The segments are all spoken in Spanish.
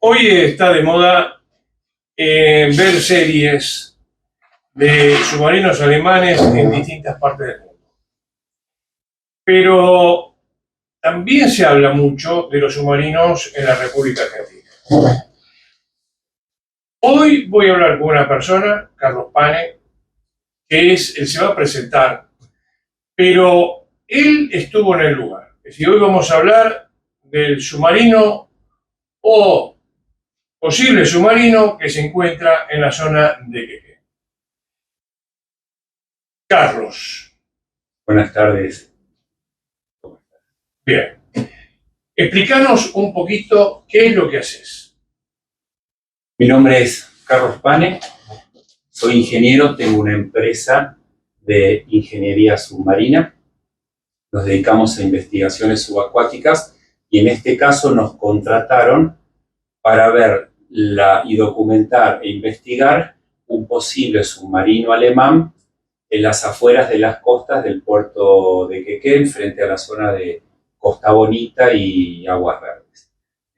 Hoy está de moda ver series de submarinos alemanes en distintas partes del mundo. Pero también se habla mucho de los submarinos en la República Argentina. Hoy voy a hablar con una persona, Carlos Pane, que él se va a presentar, pero él estuvo en el lugar. Es decir, hoy vamos a hablar del submarino o posible submarino que se encuentra en la zona de Quequén. Carlos. Buenas tardes. Bien. Explícanos un poquito qué es lo que haces. Mi nombre es Carlos Pane, soy ingeniero, tengo una empresa de ingeniería submarina. Nos dedicamos a investigaciones subacuáticas y en este caso nos contrataron para ver y documentar e investigar un posible submarino alemán en las afueras de las costas del puerto de Quequén, frente a la zona de Costa Bonita y Aguas Verdes.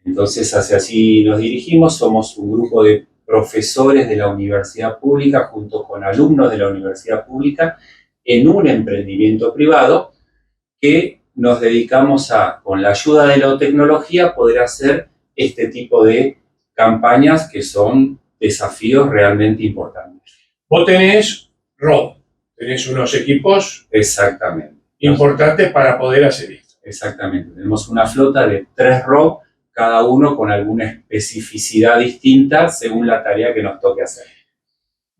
Entonces, hacia así nos dirigimos, somos un grupo de profesores de la universidad pública junto con alumnos de la universidad pública en un emprendimiento privado que nos dedicamos a, con la ayuda de la tecnología, poder hacer este tipo de campañas que son desafíos realmente importantes. Vos tenés ROV, tenés unos equipos Exactamente. Importantes para poder hacer esto. Exactamente. Tenemos una flota de 3 ROV, cada uno con alguna especificidad distinta según la tarea que nos toque hacer.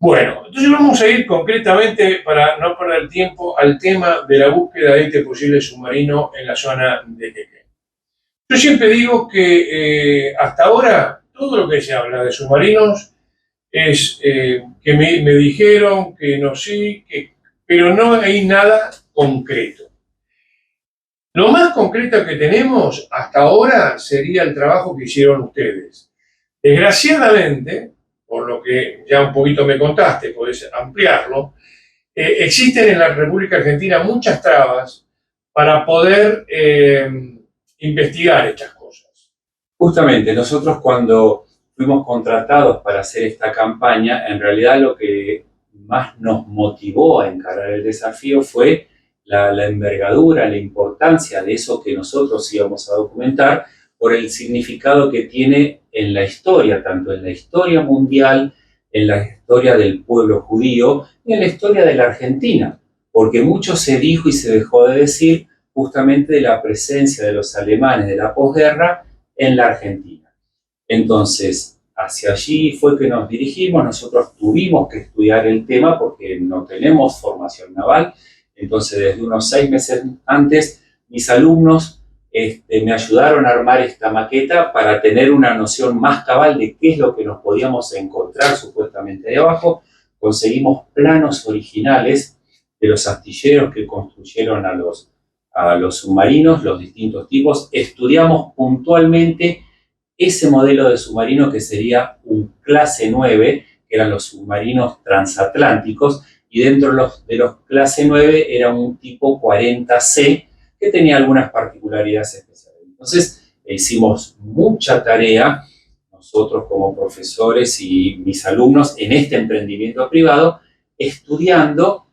Bueno, entonces vamos a ir concretamente, para no perder tiempo, al tema de la búsqueda de este posible submarino en la zona de Quequén. Yo siempre digo que hasta ahora todo lo que se habla de submarinos es que me dijeron, que no sí, pero no hay nada concreto. Lo más concreto que tenemos hasta ahora sería el trabajo que hicieron ustedes. Desgraciadamente, por lo que ya un poquito me contaste, podés ampliarlo, existen en la República Argentina muchas trabas para poder investigar estas cosas. Justamente, nosotros cuando fuimos contratados para hacer esta campaña, en realidad lo que más nos motivó a encarar el desafío fue la envergadura, la importancia de eso que nosotros íbamos a documentar por el significado que tiene en la historia, tanto en la historia mundial, en la historia del pueblo judío y en la historia de la Argentina, porque mucho se dijo y se dejó de decir justamente de la presencia de los alemanes de la posguerra en la Argentina. Entonces, hacia allí fue que nos dirigimos. Nosotros tuvimos que estudiar el tema porque no tenemos formación naval. Entonces, desde unos 6 meses antes, mis alumnos me ayudaron a armar esta maqueta para tener una noción más cabal de qué es lo que nos podíamos encontrar supuestamente ahí abajo. Conseguimos planos originales de los astilleros que construyeron a los submarinos, los distintos tipos. Estudiamos puntualmente ese modelo de submarino que sería un clase 9, que eran los submarinos transatlánticos, y dentro de los clase 9 era un tipo 40C que tenía algunas particularidades especiales. Entonces hicimos mucha tarea nosotros como profesores y mis alumnos en este emprendimiento privado, estudiando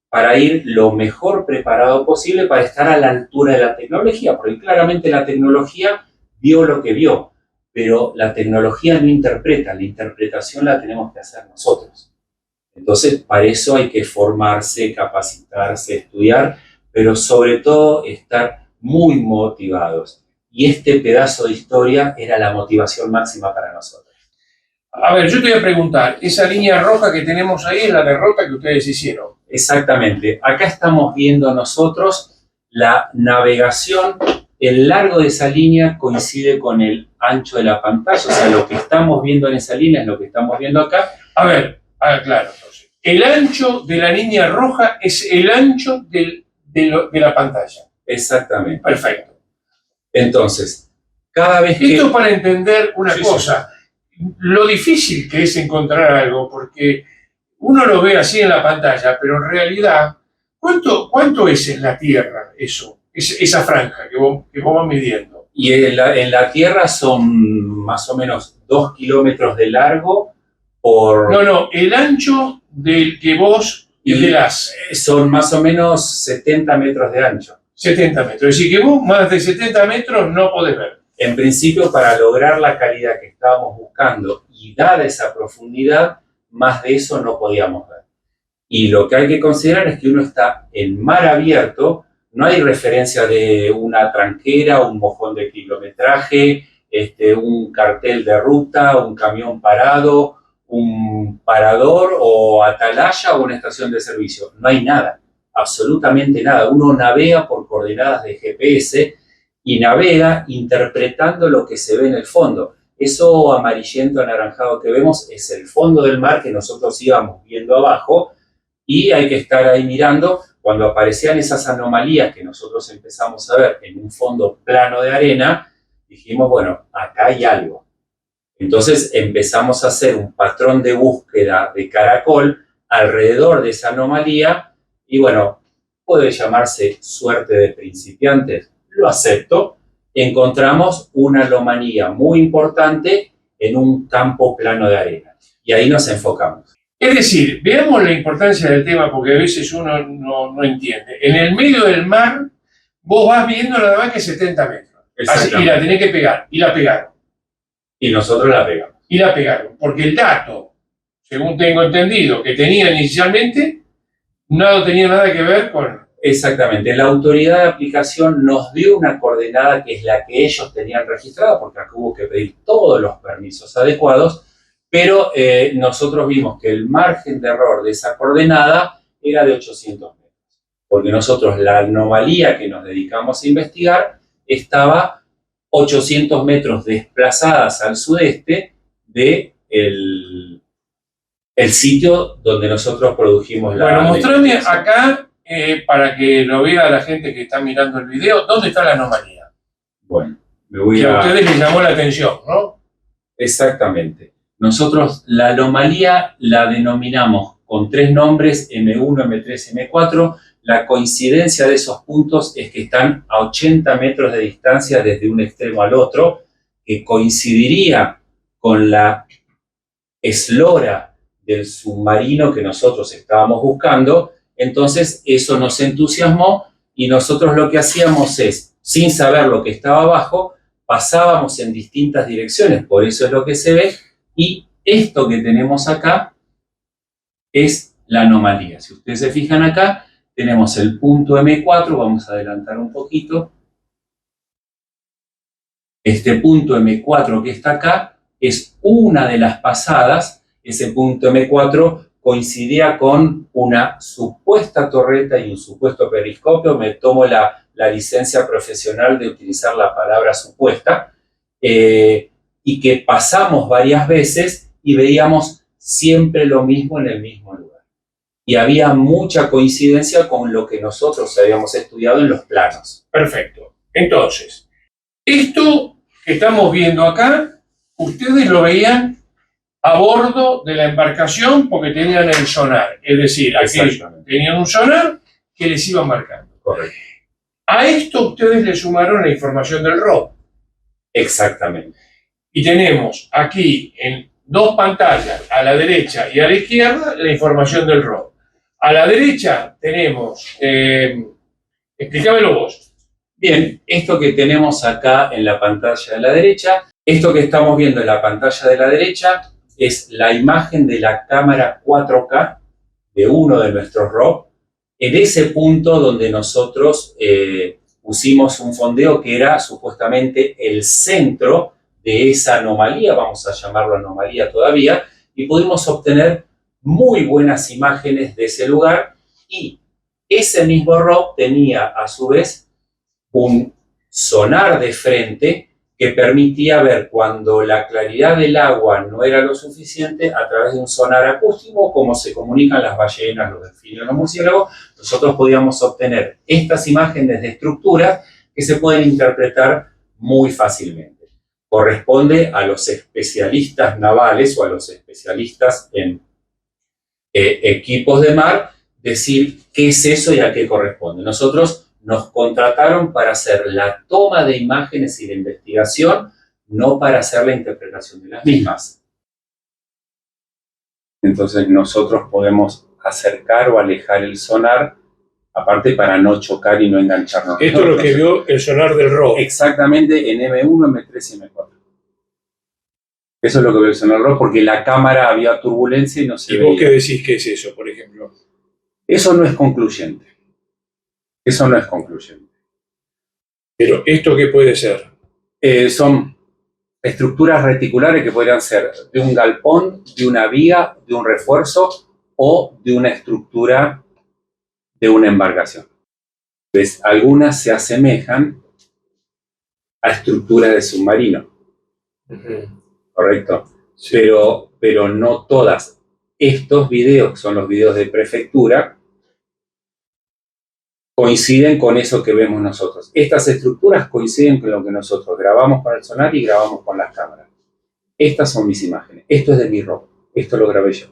para ir lo mejor preparado posible para estar a la altura de la tecnología, porque claramente la tecnología vio lo que vio, pero la tecnología no interpreta, la interpretación la tenemos que hacer nosotros. Entonces, para eso hay que formarse, capacitarse, estudiar, pero sobre todo estar muy motivados. Y este pedazo de historia era la motivación máxima para nosotros. A ver, yo te voy a preguntar, esa línea roja que tenemos ahí es la derrota que ustedes hicieron. Exactamente. Acá estamos viendo nosotros la navegación. El largo de esa línea coincide con el ancho de la pantalla, o sea, lo que estamos viendo en esa línea es lo que estamos viendo acá. A ver, claro, entonces. El ancho de la línea roja es el ancho de la pantalla. Exactamente. Perfecto. Entonces, cada vez que... Esto para entender una cosa, lo difícil que es encontrar algo, porque uno lo ve así en la pantalla, pero en realidad, ¿cuánto es en la Tierra eso? Esa franja que vos vas midiendo. Y en la tierra son más o menos 2 kilómetros de largo por... No, el ancho del que vos das. Son más o menos 70 metros de ancho. 70 metros. Es decir, que vos más de 70 metros no podés ver. En principio, para lograr la calidad que estábamos buscando y dada esa profundidad, más de eso no podíamos ver. Y lo que hay que considerar es que uno está en mar abierto, no hay referencia de una tranquera, un mojón de kilometraje, un cartel de ruta, un camión parado, un parador o atalaya o una estación de servicio. No hay nada, absolutamente nada. Uno navega por coordenadas de GPS y navega interpretando lo que se ve en el fondo. Eso amarillento anaranjado que vemos es el fondo del mar que nosotros íbamos viendo abajo y hay que estar ahí mirando. Cuando aparecían esas anomalías que nosotros empezamos a ver en un fondo plano de arena, dijimos, bueno, acá hay algo. Entonces empezamos a hacer un patrón de búsqueda de caracol alrededor de esa anomalía y bueno, puede llamarse suerte de principiantes, lo acepto. Encontramos una anomalía muy importante en un campo plano de arena y ahí nos enfocamos. Es decir, veamos la importancia del tema porque a veces uno no entiende. En el medio del mar, vos vas viendo nada más que 70 metros. Así, y la tenés que pegar. Y la pegaron. Y nosotros la pegamos. Y la pegaron. Porque el dato, según tengo entendido, que tenían inicialmente, no tenía nada que ver con... Exactamente. La autoridad de aplicación nos dio una coordenada que es la que ellos tenían registrada, porque acá hubo que pedir todos los permisos adecuados, pero nosotros vimos que el margen de error de esa coordenada era de 800 metros, porque nosotros la anomalía que nos dedicamos a investigar estaba 800 metros desplazadas al sudeste de el sitio donde nosotros produjimos la... Bueno, mostrame acá, para que lo vea la gente que está mirando el video, ¿dónde está la anomalía? Bueno, me voy que a ustedes les llamó la atención, ¿no? Exactamente. Nosotros la anomalía la denominamos con 3 nombres, M1, M3, M4. La coincidencia de esos puntos es que están a 80 metros de distancia desde un extremo al otro, que coincidiría con la eslora del submarino que nosotros estábamos buscando. Entonces eso nos entusiasmó y nosotros lo que hacíamos es, sin saber lo que estaba abajo, pasábamos en distintas direcciones, por eso es lo que se ve. Y esto que tenemos acá es la anomalía. Si ustedes se fijan acá, tenemos el punto M4, vamos a adelantar un poquito. Este punto M4 que está acá es una de las pasadas. Ese punto M4 coincidía con una supuesta torreta y un supuesto periscopio. Me tomo la licencia profesional de utilizar la palabra supuesta. Y que pasamos varias veces y veíamos siempre lo mismo en el mismo lugar. Y había mucha coincidencia con lo que nosotros habíamos estudiado en los planos. Perfecto. Entonces, esto que estamos viendo acá, ustedes lo veían a bordo de la embarcación porque tenían el sonar. Es decir, aquí tenían un sonar que les iba marcando. Correcto. A esto ustedes le sumaron la información del ROV. Exactamente. Y tenemos aquí en 2 pantallas, a la derecha y a la izquierda, la información del ROV. A la derecha tenemos, explícamelo vos. Bien, esto que tenemos acá en la pantalla de la derecha, esto que estamos viendo en la pantalla de la derecha es la imagen de la cámara 4K de uno de nuestros ROV, en ese punto donde nosotros pusimos un fondeo que era supuestamente el centro de esa anomalía, vamos a llamarlo anomalía todavía, y pudimos obtener muy buenas imágenes de ese lugar y ese mismo ROV tenía a su vez un sonar de frente que permitía ver cuando la claridad del agua no era lo suficiente a través de un sonar acústico, como se comunican las ballenas, los delfines, los murciélagos. Nosotros podíamos obtener estas imágenes de estructuras que se pueden interpretar muy fácilmente. Corresponde a los especialistas navales o a los especialistas en equipos de mar decir qué es eso y a qué corresponde. Nosotros nos contrataron para hacer la toma de imágenes y la investigación, no para hacer la interpretación de las mismas. Entonces nosotros podemos acercar o alejar el sonar, aparte para no chocar y no engancharnos. Esto es lo que vio el sonar del ROV. Exactamente, en M1, M3 y M4. Eso es lo que vio el sonar ROV, porque la cámara había turbulencia y no se veía. ¿Y vos qué decís que es eso, por ejemplo? Eso no es concluyente. Eso no es concluyente. Pero, ¿esto qué puede ser? Son estructuras reticulares que podrían ser de un galpón, de una viga, de un refuerzo o de una estructura de una embarcación. Entonces, algunas se asemejan a estructuras de submarino. Correcto. Sí. Pero no todas. Estos videos, que son los videos de prefectura, coinciden con eso que vemos nosotros. Estas estructuras coinciden con lo que nosotros grabamos con el sonar y grabamos con las cámaras. Estas son mis imágenes. Esto es de mi ROV. Esto lo grabé yo.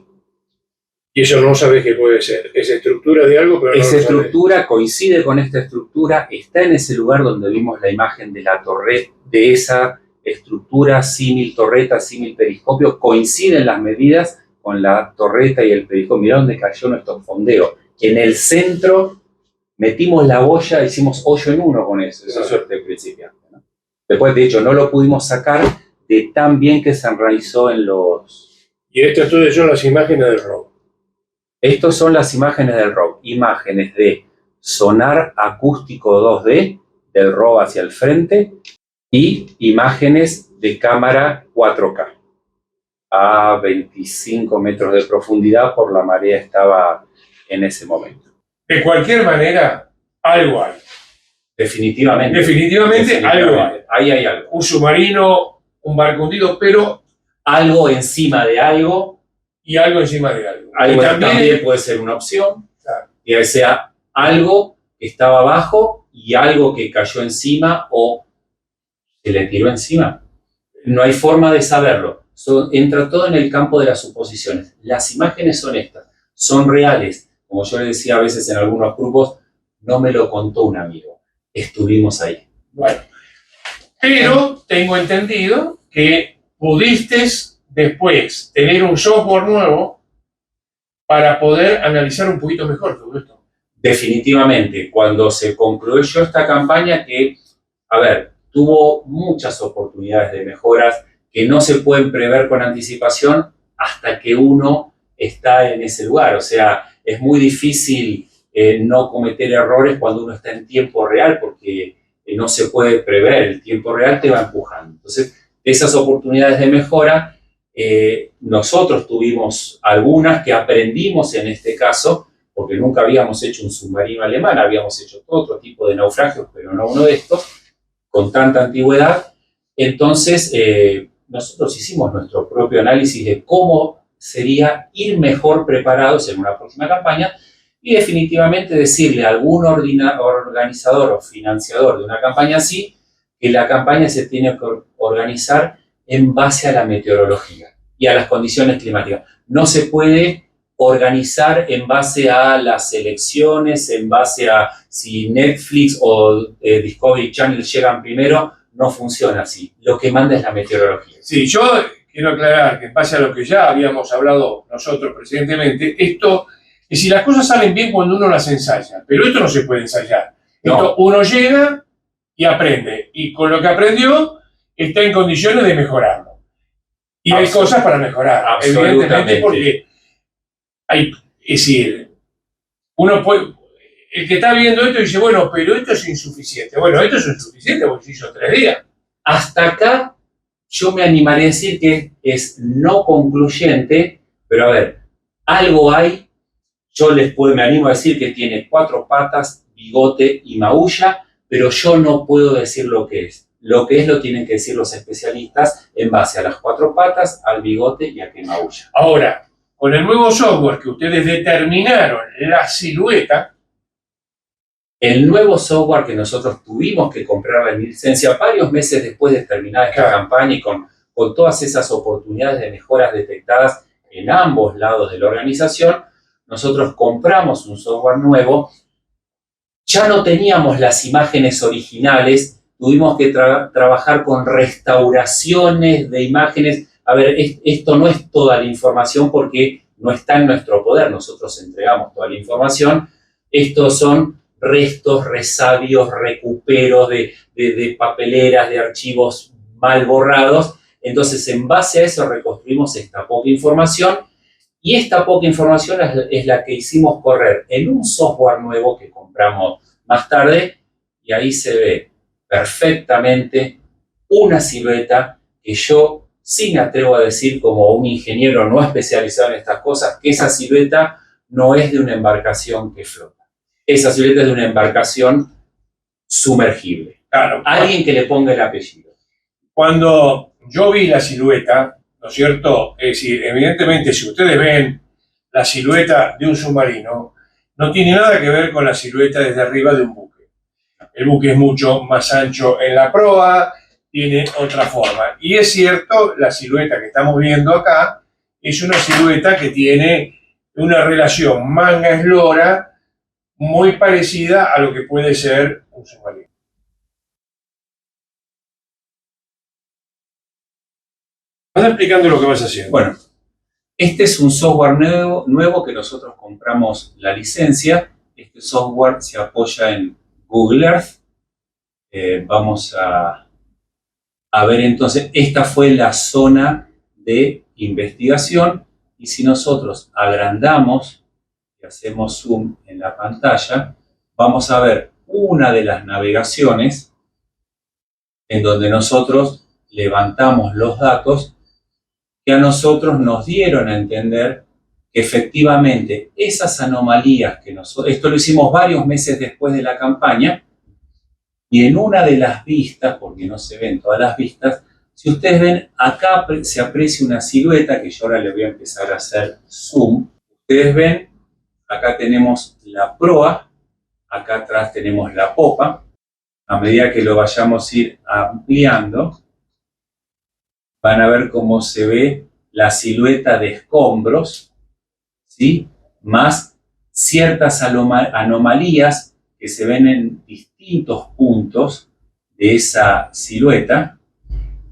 Y eso no sabés qué puede ser. Es estructura de algo, pero no Esa lo estructura sabés. coincide con esta estructura, está en ese lugar donde vimos la imagen de la torreta, de esa estructura símil torreta, símil periscopio, coinciden las medidas con la torreta y el periscopio. Mirá dónde cayó nuestro fondeo. En el centro metimos la boya, hicimos hoyo en uno con eso. Eso es suerte de principiante, ¿no? Después, de hecho, no lo pudimos sacar de tan bien que se enraizó en los... Y estas todas son las imágenes del ROV. Estos son las imágenes del ROV, imágenes de sonar acústico 2D, del ROV hacia el frente, y imágenes de cámara 4K, a 25 metros de profundidad, por la marea estaba en ese momento. De cualquier manera, algo hay. Definitivamente. Definitivamente algo hay. Ahí hay algo. Un submarino, un barco hundido, pero... Algo encima de algo. Y algo encima de algo. Algo Y también puede ser una opción. Claro. Que sea algo que estaba abajo y algo que cayó encima o se le tiró encima. No hay forma de saberlo. Entra todo en el campo de las suposiciones. Las imágenes son estas. Son reales. Como yo le decía a veces en algunos grupos, no me lo contó un amigo. Estuvimos ahí. Bueno. Pero tengo entendido que pudiste después tener un software nuevo para poder analizar un poquito mejor todo esto. Definitivamente, cuando se concluyó esta campaña que, a ver, tuvo muchas oportunidades de mejoras que no se pueden prever con anticipación hasta que uno está en ese lugar. O sea, es muy difícil no cometer errores cuando uno está en tiempo real porque no se puede prever. El tiempo real te va empujando. Entonces, esas oportunidades de mejora, nosotros tuvimos algunas que aprendimos en este caso, porque nunca habíamos hecho un submarino alemán, habíamos hecho todo otro tipo de naufragios, pero no uno de estos, con tanta antigüedad. Entonces, nosotros hicimos nuestro propio análisis de cómo sería ir mejor preparados en una próxima campaña y definitivamente decirle a algún organizador o financiador de una campaña así que la campaña se tiene que organizar en base a la meteorología y a las condiciones climáticas. No se puede organizar en base a las elecciones, en base a si Netflix o Discovery Channel llegan primero. No funciona así. Lo que manda es la meteorología. Sí, yo quiero aclarar que en base a lo que ya habíamos hablado nosotros precedentemente, esto es si las cosas salen bien cuando uno las ensaya, pero esto no se puede ensayar. No. Esto uno llega y aprende, y con lo que aprendió está en condiciones de mejorarlo. Y hay cosas para mejorar, evidentemente, porque hay, es decir, uno puede, el que está viendo esto dice, bueno, pero esto es insuficiente. Bueno, esto es insuficiente porque se hizo 3 días. Hasta acá yo me animaré a decir que es no concluyente, pero a ver, algo hay. Yo me animo a decir que tiene 4 patas, bigote y maulla, pero yo no puedo decir lo que es. Lo que es lo tienen que decir los especialistas en base a las 4 patas, al bigote y a qué maulla. Ahora, con el nuevo software que ustedes determinaron la silueta, el nuevo software que nosotros tuvimos que comprar en licencia varios meses después de terminar esta campaña y con todas esas oportunidades de mejoras detectadas en ambos lados de la organización, nosotros compramos un software nuevo ya no teníamos las imágenes originales, tuvimos que trabajar con restauraciones de imágenes. A ver, esto no es toda la información porque no está en nuestro poder, nosotros entregamos toda la información. Estos son restos, resabios, recuperos de papeleras, de archivos mal borrados. Entonces, en base a eso reconstruimos esta poca información, y esta poca información es la que hicimos correr en un software nuevo que compramos más tarde, y ahí se ve perfectamente una silueta que yo sí me atrevo a decir, como un ingeniero no especializado en estas cosas, que esa silueta no es de una embarcación que flota. Esa silueta es de una embarcación sumergible. Claro. Alguien que le ponga el apellido. Cuando yo vi la silueta, ¿no es cierto? Es decir, evidentemente, si ustedes ven la silueta de un submarino, no tiene nada que ver con la silueta desde arriba de un buque. El buque es mucho más ancho en la proa, tiene otra forma. Y es cierto, la silueta que estamos viendo acá es una silueta que tiene una relación manga-eslora muy parecida a lo que puede ser un submarino. Vas explicando lo que vas haciendo. Bueno, este es un software nuevo que nosotros compramos la licencia. Este software se apoya en Google Earth. Vamos a ver entonces, esta fue la zona de investigación, y si nosotros agrandamos y hacemos zoom en la pantalla, vamos a ver una de las navegaciones en donde nosotros levantamos los datos que a nosotros nos dieron a entender que efectivamente esas anomalías que nosotros, esto lo hicimos varios meses después de la campaña, y en una de las vistas, porque no se ven todas las vistas, si ustedes ven, acá se aprecia una silueta que yo ahora le voy a empezar a hacer zoom. Ustedes ven, acá tenemos la proa, acá atrás tenemos la popa. A medida que lo vayamos a ir ampliando, van a ver cómo se ve la silueta de escombros, ¿sí? Más ciertas anomalías que se ven en distintos puntos de esa silueta,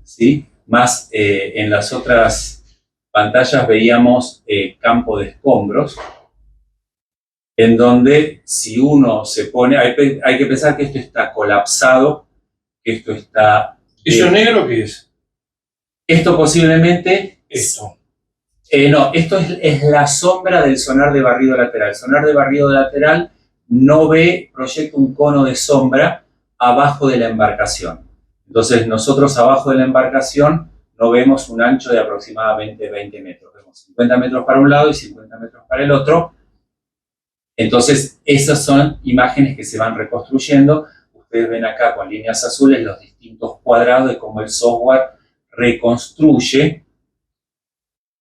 ¿sí? Más en las otras pantallas veíamos campo de escombros, en donde si uno se pone, hay que pensar que esto está colapsado, que esto está... ¿Eso negro qué es? Esto posiblemente... Esto. No, esto es la sombra del sonar de barrido lateral. El sonar de barrido lateral no proyecta un cono de sombra abajo de la embarcación. Entonces nosotros abajo de la embarcación no vemos un ancho de aproximadamente 20 metros. Vemos 50 metros para un lado y 50 metros para el otro. Entonces esas son imágenes que se van reconstruyendo. Ustedes ven acá con líneas azules los distintos cuadrados de cómo el software reconstruye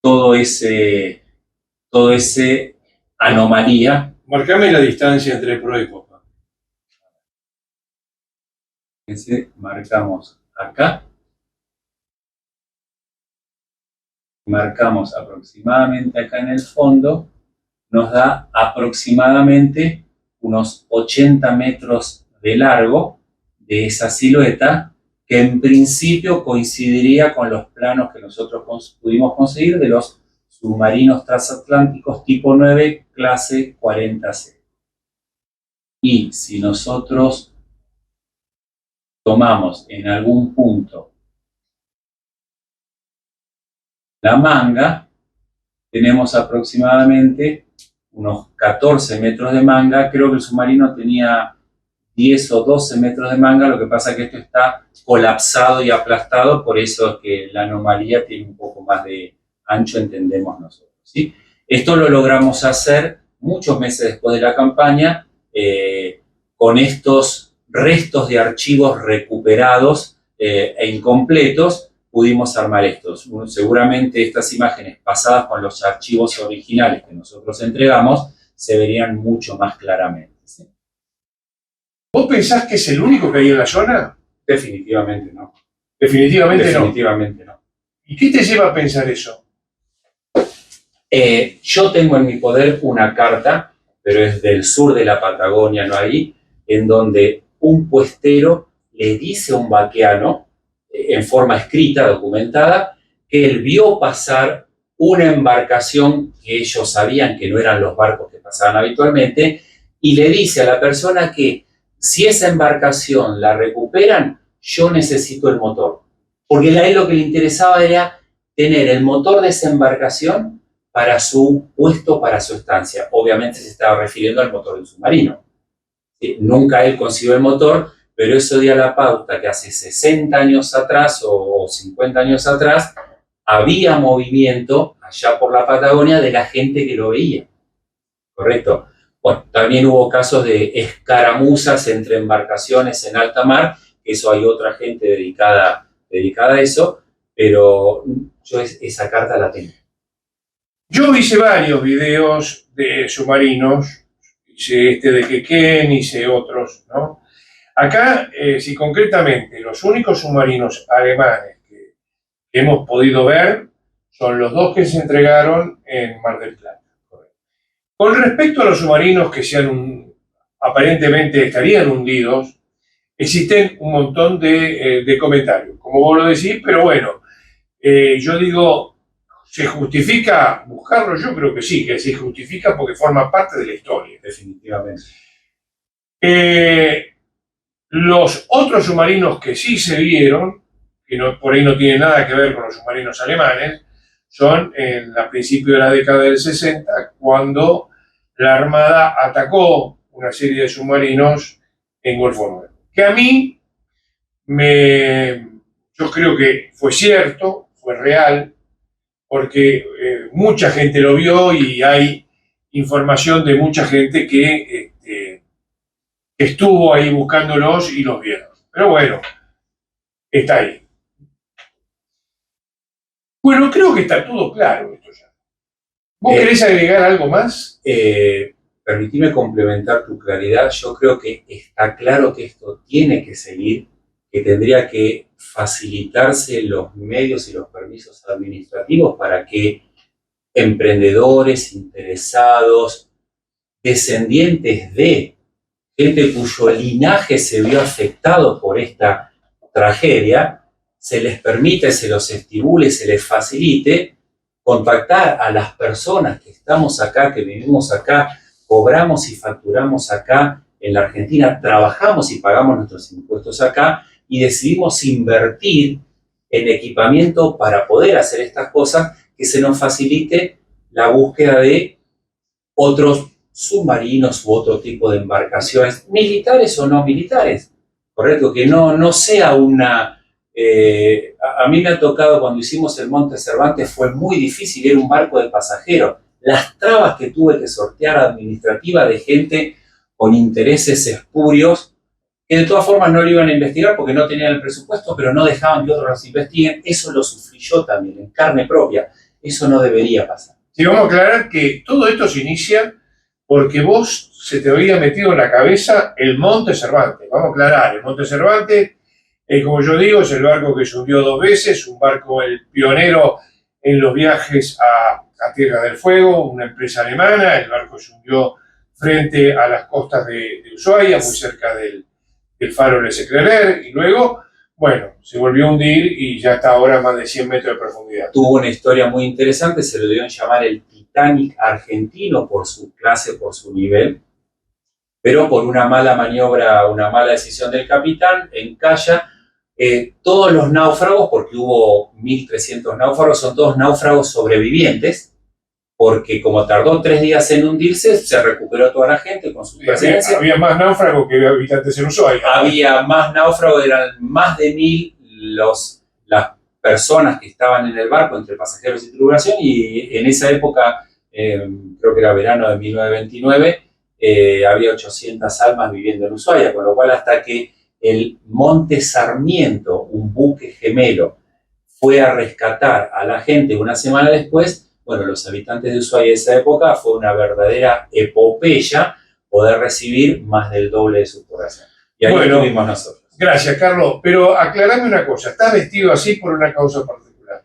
todo ese anomalía. Marcame la distancia entre proa y popa. Marcamos acá. Marcamos aproximadamente acá en el fondo. Nos da aproximadamente unos 80 metros de largo de esa silueta, que en principio coincidiría con los planos que nosotros pudimos conseguir de los submarinos transatlánticos tipo 9, clase 40C. Y si nosotros tomamos en algún punto la manga, tenemos aproximadamente unos 14 metros de manga. Creo que el submarino tenía 10 o 12 metros de manga, lo que pasa es que esto está colapsado y aplastado, por eso es que la anomalía tiene un poco más de ancho, entendemos nosotros, ¿sí? Esto lo logramos hacer muchos meses después de la campaña, con estos restos de archivos recuperados e incompletos, pudimos armar estos. Seguramente estas imágenes pasadas con los archivos originales que nosotros entregamos se verían mucho más claramente, ¿sí? ¿Vos pensás que es el único que hay en la zona? Definitivamente no. Definitivamente no. ¿Y qué te lleva a pensar eso? Yo tengo en mi poder una carta, pero es del sur de la Patagonia, no ahí, en donde un puestero le dice a un vaqueano, en forma escrita, documentada, que él vio pasar una embarcación que ellos sabían que no eran los barcos que pasaban habitualmente, y le dice a la persona que si esa embarcación la recuperan, yo necesito el motor. Porque a él lo que le interesaba era tener el motor de esa embarcación para su puesto, para su estancia. Obviamente se estaba refiriendo al motor del submarino. Nunca él consiguió el motor, pero eso dio la pauta que hace 60 años atrás o 50 años atrás había movimiento allá por la Patagonia de la gente que lo veía. ¿Correcto? Bueno, también hubo casos de escaramuzas entre embarcaciones en alta mar, que eso hay otra gente dedicada a eso, pero yo esa carta la tengo. Yo hice varios videos de submarinos, hice este de Quequén, hice otros, ¿no? Acá, si concretamente los únicos submarinos alemanes que hemos podido ver son los dos que se entregaron en Mar del Plata. Con respecto a los submarinos que aparentemente estarían hundidos, existen un montón de comentarios, como vos lo decís, pero bueno, yo digo, ¿se justifica buscarlo? Yo creo que sí, que se justifica porque forma parte de la historia. Definitivamente. Los otros submarinos que sí se vieron, que por ahí no tienen nada que ver con los submarinos alemanes, son a principios de la década del 60, cuando la Armada atacó una serie de submarinos en Golfo Nuevo. Que a mí, yo creo que fue cierto, fue real, porque mucha gente lo vio y hay información de mucha gente que estuvo ahí buscándolos y los vieron. Pero bueno, está ahí. Bueno, creo que está todo claro esto ya. ¿Vos querés agregar algo más? Permitime complementar tu claridad. Yo creo que está claro que esto tiene que seguir, que tendría que facilitarse los medios y los permisos administrativos para que emprendedores, interesados, descendientes de gente cuyo linaje se vio afectado por esta tragedia, se les permite, se los estimule, se les facilite contactar a las personas que estamos acá, que vivimos acá, cobramos y facturamos acá en la Argentina, trabajamos y pagamos nuestros impuestos acá y decidimos invertir en equipamiento para poder hacer estas cosas, que se nos facilite la búsqueda de otros submarinos u otro tipo de embarcaciones, militares o no militares, ¿correcto? Que no sea una... a mí me ha tocado cuando hicimos el Monte Cervantes, fue muy difícil, era un barco de pasajeros. Las trabas que tuve que sortear administrativa de gente con intereses espurios, que de todas formas no lo iban a investigar porque no tenían el presupuesto, pero no dejaban que otros los investiguen. Eso lo sufrí yo también, en carne propia. Eso no debería pasar. Sí, vamos a aclarar que todo esto se inicia porque vos se te había metido en la cabeza el Monte Cervantes. Vamos a aclarar, el Monte Cervantes, como yo digo, es el barco que se hundió 2 veces, un barco el pionero en los viajes a Tierra del Fuego, una empresa alemana. El barco se hundió frente a las costas de Ushuaia, muy cerca del faro Le Secrerer, y luego, bueno, se volvió a hundir y ya está ahora a más de 100 metros de profundidad. Tuvo una historia muy interesante, se lo dieron llamar el Titanic argentino por su clase, por su nivel, pero por una mala maniobra, una mala decisión del capitán, encalla. Todos los náufragos, porque hubo 1.300 náufragos, son todos náufragos sobrevivientes, porque como tardó 3 días en hundirse, se recuperó toda la gente con su presencia. Había más náufragos que habitantes en Ushuaia. Había más náufragos, eran más de 1.000 las personas que estaban en el barco, entre pasajeros y tripulación, y en esa época, creo que era verano de 1929, había 800 almas viviendo en Ushuaia, con lo cual hasta que el Monte Sarmiento, un buque gemelo, fue a rescatar a la gente una semana después, bueno, los habitantes de Ushuaia de esa época fue una verdadera epopeya poder recibir más del doble de su población. Y ahí estuvimos nosotros. Gracias, Carlos. Pero aclarame una cosa, ¿estás vestido así por una causa particular?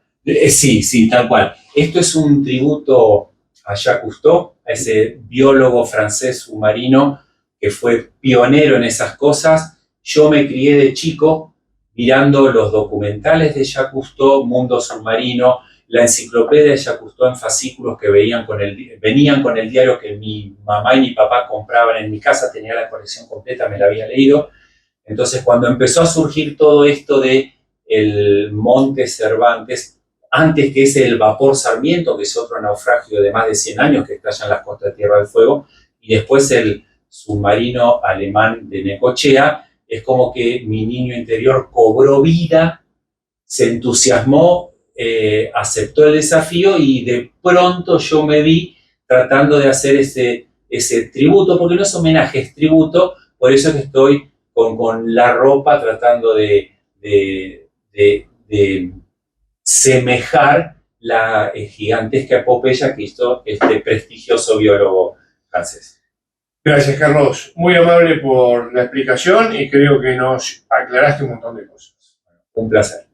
Sí, tal cual. Esto es un tributo a Jacques Cousteau, a ese biólogo francés submarino que fue pionero en esas cosas. Yo me crié de chico mirando los documentales de Jacques Cousteau, Mundo Submarino, la enciclopedia de Jacques Cousteau en fascículos que venían con el diario que mi mamá y mi papá compraban en mi casa, tenía la colección completa, me la había leído. Entonces, cuando empezó a surgir todo esto de el Monte Cervantes, antes que ese el vapor Sarmiento, que es otro naufragio de más de 100 años que estalla en las costas de Tierra del Fuego, y después el submarino alemán de Necochea, es como que mi niño interior cobró vida, se entusiasmó, aceptó el desafío y de pronto yo me vi tratando de hacer ese tributo, porque no es homenaje, es tributo, por eso es que estoy con la ropa tratando de semejar la gigantesca epopeya que hizo este prestigioso biólogo francés. Gracias, Carlos. Muy amable por la explicación y creo que nos aclaraste un montón de cosas. Un placer.